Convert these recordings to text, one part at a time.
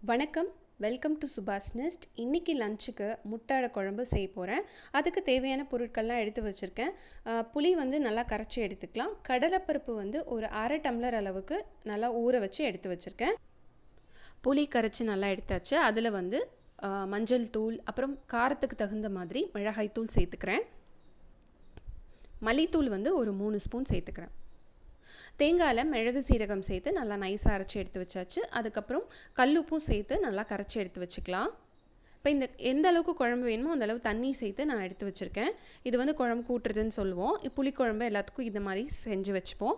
வணக்கம், welcome to சுபாஷ் next. இன்றைக்கி லஞ்சுக்கு முட்டை குழம்பு செய்ய போகிறேன். அதுக்கு தேவையான பொருட்கள்லாம் எடுத்து வச்சுருக்கேன். புளி வந்து நல்லா கரைச்சி எடுத்துக்கலாம். கடலைப்பருப்பு வந்து ஒரு அரை டம்ளர் அளவுக்கு நல்லா ஊற வச்சு எடுத்து வச்சுருக்கேன். புளி கரைச்சி நல்லா எடுத்தாச்சு. அதில் வந்து மஞ்சள் தூள், அப்புறம் காரத்துக்கு தகுந்த மாதிரி மிளகாய் தூள் சேர்த்துக்கிறேன். மல்லித்தூள் வந்து ஒரு 3 ஸ்பூன் சேர்த்துக்கிறேன். தேங்காயில் மிளகு சீரகம் சேர்த்து நல்லா நைஸாக அரைச்சி எடுத்து வச்சாச்சு. அதுக்கப்புறம் கல்லுப்பும் சேர்த்து நல்லா கரைச்சி எடுத்து வச்சுக்கலாம். இப்போ எந்த அளவுக்கு குழம்பு வேணுமோ அந்த அளவு தண்ணி சேர்த்து நான் எடுத்து வச்சுருக்கேன். இது வந்து குழம்பு கூட்டுறதுன்னு சொல்லுவோம். புளிக்குழம்பு எல்லாத்துக்கும் இந்த மாதிரி செஞ்சு வச்சுப்போம்.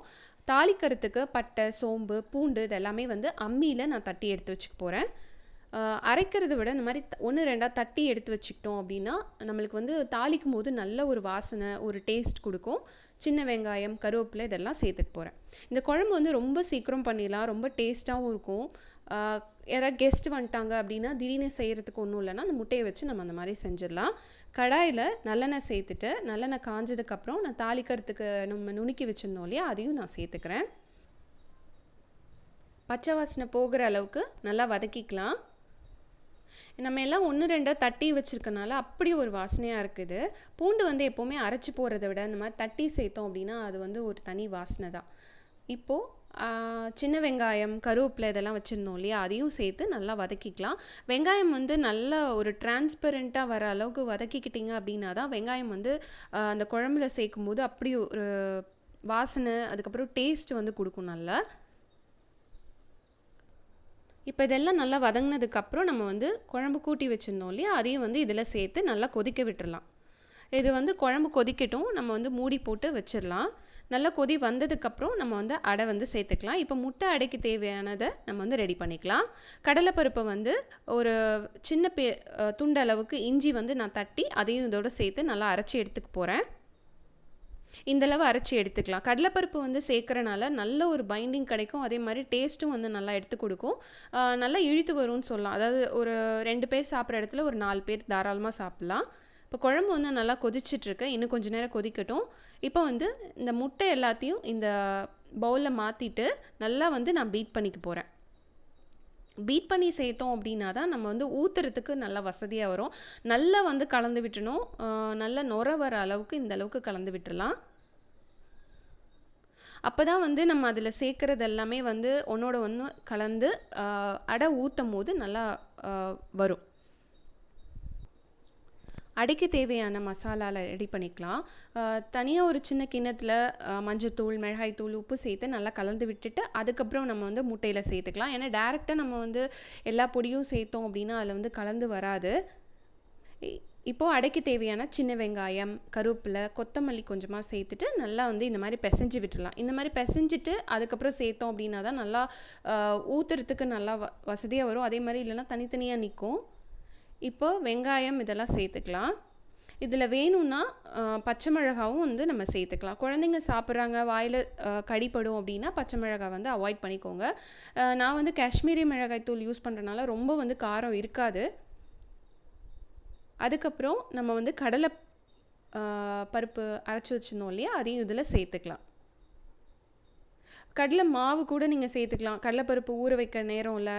தாளிக்கிறதுக்கு பட்டை, சோம்பு, பூண்டு இது எல்லாமே வந்து அம்மியில் நான் தட்டி எடுத்து வச்சுக்க போகிறேன். அரைக்கிறத விட இந்த மாதிரி 1-2 தட்டி எடுத்து வச்சுக்கிட்டோம் அப்படின்னா நம்மளுக்கு வந்து தாளிக்கும் போது நல்ல ஒரு வாசனை, ஒரு டேஸ்ட் கொடுக்கும். சின்ன வெங்காயம், கருவேப்பிலை இதெல்லாம் சேர்த்துக்க போகிறேன். இந்த குழம்பு வந்து ரொம்ப சீக்கிரம் பண்ணிடலாம், ரொம்ப டேஸ்ட்டாகவும் இருக்கும். யாராவது கெஸ்ட் வந்துட்டாங்க அப்படின்னா திடீர்னு செய்கிறதுக்கு ஒன்றும் இல்லைன்னா அந்த முட்டையை வச்சு நம்ம அந்த மாதிரி செஞ்சிடலாம். கடாயில் நல்லெண்ணெய் சேர்த்துட்டு நல்லெண்ணெய் காஞ்சதுக்கப்புறம் நான் தாளிக்கிறதுக்கு நம்ம நுணுக்கி வச்சுருந்தோம் இல்லையா, அதையும் நான் சேர்த்துக்கிறேன். பச்சை வாசனை போகிற அளவுக்கு நல்லா வதக்கிக்கலாம். நம்ம எல்லாம் 1-2 தட்டி வச்சுருக்கனால அப்படி ஒரு வாசனையாக இருக்குது. பூண்டு வந்து எப்போவுமே அரைச்சி போகிறத விட இந்த மாதிரி தட்டி சேர்த்தோம் அப்படின்னா அது வந்து ஒரு தனி வாசனை தான். இப்போது சின்ன வெங்காயம், கருவேப்பிலை இதெல்லாம் வச்சுருந்தோம் இல்லையா, அதையும் சேர்த்து நல்லா வதக்கிக்கலாம். வெங்காயம் வந்து நல்லா ஒரு டிரான்ஸ்பரண்ட்டாக வர அளவுக்கு வதக்கிக்கிட்டிங்க அப்படின்னா தான் வெங்காயம் வந்து அந்த குழம்புல சேர்க்கும் போது அப்படி ஒரு வாசனை, அதுக்கப்புறம் டேஸ்ட் வந்து கொடுக்கும் நல்லா. இப்போ இதெல்லாம் நல்லா வதங்கினதுக்கப்புறம் நம்ம வந்து குழம்பு கூட்டி வச்சுருந்தோம் இல்லையா, அதையும் வந்து இதில் சேர்த்து நல்லா கொதிக்க விட்டுடலாம். இது வந்து குழம்பு கொதிக்கட்டும், நம்ம வந்து மூடி போட்டு வச்சிடலாம். நல்லா கொதி வந்ததுக்கப்புறம் நம்ம வந்து அடை வந்து சேர்த்துக்கலாம். இப்போ முட்டை அடைக்கு தேவையானதை நம்ம வந்து ரெடி பண்ணிக்கலாம். கடலைப்பருப்பை வந்து ஒரு சின்ன துண்டு அளவுக்கு இஞ்சி வந்து நான் தட்டி அதையும் இதோடு சேர்த்து நல்லா அரைச்சி எடுத்துக்க போகிறேன். இந்தளவு அரைச்சி எடுத்துக்கலாம். கடலைப்பருப்பு வந்து சேர்க்குறனால நல்ல ஒரு பைண்டிங் கிடைக்கும். அதே மாதிரி டேஸ்ட்டும் வந்து நல்லா எடுத்து கொடுக்கும். நல்லா இழுத்து வரும்னு சொல்லலாம். அதாவது ஒரு 2 பேர் சாப்பிட்ற இடத்துல ஒரு 4 பேர் தாராளமாக சாப்பிட்லாம். இப்போ குழம்பு வந்து நல்லா கொதிச்சிட்ருக்கு. இன்னும் கொஞ்சம் நேரம் கொதிக்கட்டும். இப்போ வந்து இந்த முட்டை எல்லாத்தையும் இந்த பவுலில் மாற்றிட்டு நல்லா வந்து நான் பீட் பண்ணிக்க போகிறேன். பீட் பண்ணி சேர்த்தோம் அப்படின்னா தான் நம்ம வந்து ஊற்றுறதுக்கு நல்லா வசதியாக வரும். நல்லா வந்து கலந்து விட்டுணும். நல்லா நுர வர அளவுக்கு இந்த அளவுக்கு கலந்து விட்டுடலாம். அப்போ தான் வந்து நம்ம அதில் சேர்க்குறது எல்லாமே வந்து ஒன்றோட ஒன்று கலந்து அடை ஊற்றும் போது நல்லா வரும். அடைக்கு தேவையான மசாலாவில் ரெடி பண்ணிக்கலாம். தனியாக ஒரு சின்ன கிண்ணத்தில் மஞ்சத்தூள், மிளகாய்த்தூள், உப்பு சேர்த்து நல்லா கலந்து விட்டுட்டு அதுக்கப்புறம் நம்ம வந்து முட்டையில் சேர்த்துக்கலாம். ஏன்னா டேரெக்டாக நம்ம வந்து எல்லா பொடியும் சேர்த்தோம் அப்படின்னா அதில் வந்து கலந்து வராது. இப்போது அடைக்கு தேவையான சின்ன வெங்காயம், கருவேப்பிலை, கொத்தமல்லி கொஞ்சமாக சேர்த்துட்டு நல்லா வந்து இந்த மாதிரி பிசைஞ்சு விட்டுடலாம். இந்த மாதிரி பிசைஞ்சிட்டு அதுக்கப்புறம் சேர்த்தோம் அப்படின்னா தான் நல்லா ஊற்றுறதுக்கு நல்லா வசதியாக வரும். அதே மாதிரி இல்லைன்னா தனித்தனியாக நிற்கும். இப்போ வெங்காயம் இதெல்லாம் சேர்த்துக்கலாம். இதில் வேணும்னா பச்சை மிளகாவும் வந்து நம்ம சேர்த்துக்கலாம். குழந்தைங்க சாப்பிட்றாங்க, வாயில் கடிப்படும் அப்படின்னா பச்சை மிளகாய் வந்து அவாய்ட் பண்ணிக்கோங்க. நான் வந்து காஷ்மீரி மிளகாய் தூள் யூஸ் பண்ணுறனால ரொம்ப வந்து காரம் இருக்காது. அதுக்கப்புறம் நம்ம வந்து கடலை பருப்பு அரைச்சி வச்சுருந்தோம் இல்லையா, அதையும் இதில் சேர்த்துக்கலாம். கடலை மாவு கூட நீங்கள் சேர்த்துக்கலாம். கடலைப்பருப்பு ஊற வைக்க நேரம் இல்லை,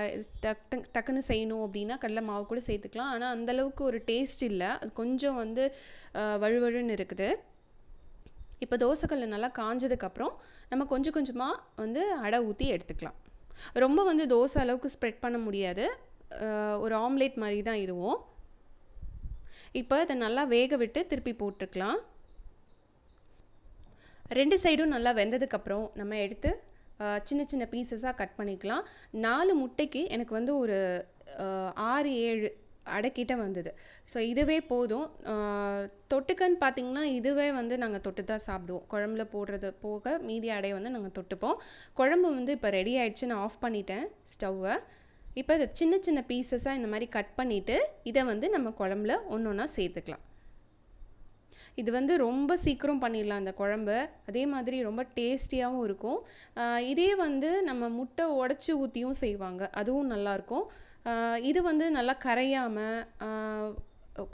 டக்குன்னு செய்யணும் அப்படின்னா கடலை மாவு கூட சேர்த்துக்கலாம். ஆனால் அந்தளவுக்கு ஒரு டேஸ்ட் இல்லை, அது கொஞ்சம் வந்து வழுவழுன்னு இருக்குது. இப்போ தோசைக்கல் நல்லா காஞ்சதுக்கப்புறம் நம்ம கொஞ்சம் கொஞ்சமாக வந்து அடை ஊற்றி எடுத்துக்கலாம். ரொம்ப வந்து தோசை அளவுக்கு ஸ்ப்ரெட் பண்ண முடியாது. ஒரு ஆம்லேட் மாதிரி தான் இதுவும். இப்போ இதை நல்லா வேக விட்டு திருப்பி போட்டுக்கலாம். 2 சைடும் நல்லா வெந்ததுக்கப்புறம் நம்ம எடுத்து சின்ன சின்ன பீசஸாக கட் பண்ணிக்கலாம். 4 முட்டைக்கு எனக்கு வந்து ஒரு 6-7 அடைக்கிட்ட வந்தது. ஸோ இதுவே போதும். தொட்டுக்கன்னு பார்த்திங்கன்னா இதுவே வந்து நாங்கள் தொட்டு தான் சாப்பிடுவோம். குழம்புல போடுறது போக மீதி அடையை வந்து நாங்கள் தொட்டுப்போம். குழம்பு வந்து இப்போ ரெடி ஆகிடுச்சு. நான் ஆஃப் பண்ணிட்டேன் ஸ்டவ்வை. இப்போ இதை சின்ன சின்ன பீசஸாக இந்த மாதிரி கட் பண்ணிவிட்டு இதை வந்து நம்ம குழம்புல ஒன்றா சேர்த்துக்கலாம். இது வந்து ரொம்ப சீக்கிரம் பண்ணிடலாம் இந்த குழம்பு. அதே மாதிரி ரொம்ப டேஸ்டியாகவும் இருக்கும். இதே வந்து நம்ம முட்டை உடச்சி ஊற்றியும் செய்வாங்க, அதுவும் நல்லாயிருக்கும். இது வந்து நல்லா கரையாமல்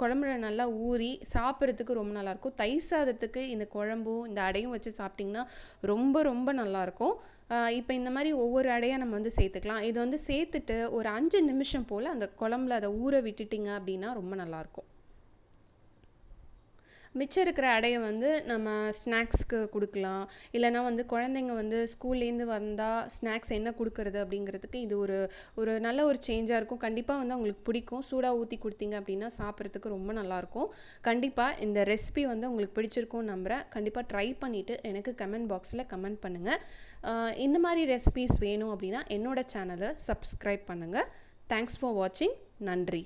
குழம்புல நல்லா ஊறி சாப்பிட்றதுக்கு ரொம்ப நல்லாயிருக்கும். தயிர் சாதத்துக்கு இந்த குழம்பும் இந்த அடையும் வச்சு சாப்பிட்டிங்கன்னா ரொம்ப ரொம்ப நல்லாயிருக்கும். இப்போ இந்த மாதிரி ஒவ்வொரு அடையாக நம்ம வந்து சேர்த்துக்கலாம். இது வந்து சேர்த்துட்டு ஒரு 5 நிமிஷம் போல் அந்த குழம்புல அதை ஊற விட்டுட்டிங்க அப்படின்னா ரொம்ப நல்லாயிருக்கும். மிச்சம் இருக்கிற அடையை வந்து நம்ம ஸ்நாக்ஸ்க்கு கொடுக்கலாம். இல்லைனா வந்து குழந்தைங்க வந்து ஸ்கூல்லேருந்து வந்தால் ஸ்நாக்ஸ் என்ன கொடுக்கறது அப்படிங்கிறதுக்கு இது ஒரு நல்ல ஒரு சேஞ்சாக இருக்கும். கண்டிப்பாக வந்து அவங்களுக்கு பிடிக்கும். சூடாக ஊற்றி கொடுத்தீங்க அப்படின்னா சாப்பிட்றதுக்கு ரொம்ப நல்லாயிருக்கும். கண்டிப்பாக இந்த ரெசிபி வந்து உங்களுக்கு பிடிச்சிருக்கும்னு நம்புகிறேன். கண்டிப்பாக ட்ரை பண்ணிவிட்டு எனக்கு கமெண்ட் பாக்ஸில் கமெண்ட் பண்ணுங்கள். இந்த மாதிரி ரெசிபிஸ் வேணும் அப்படின்னா என்னோடய சேனலை சப்ஸ்கிரைப் பண்ணுங்கள். தேங்க்ஸ் ஃபார் வாட்சிங். நன்றி.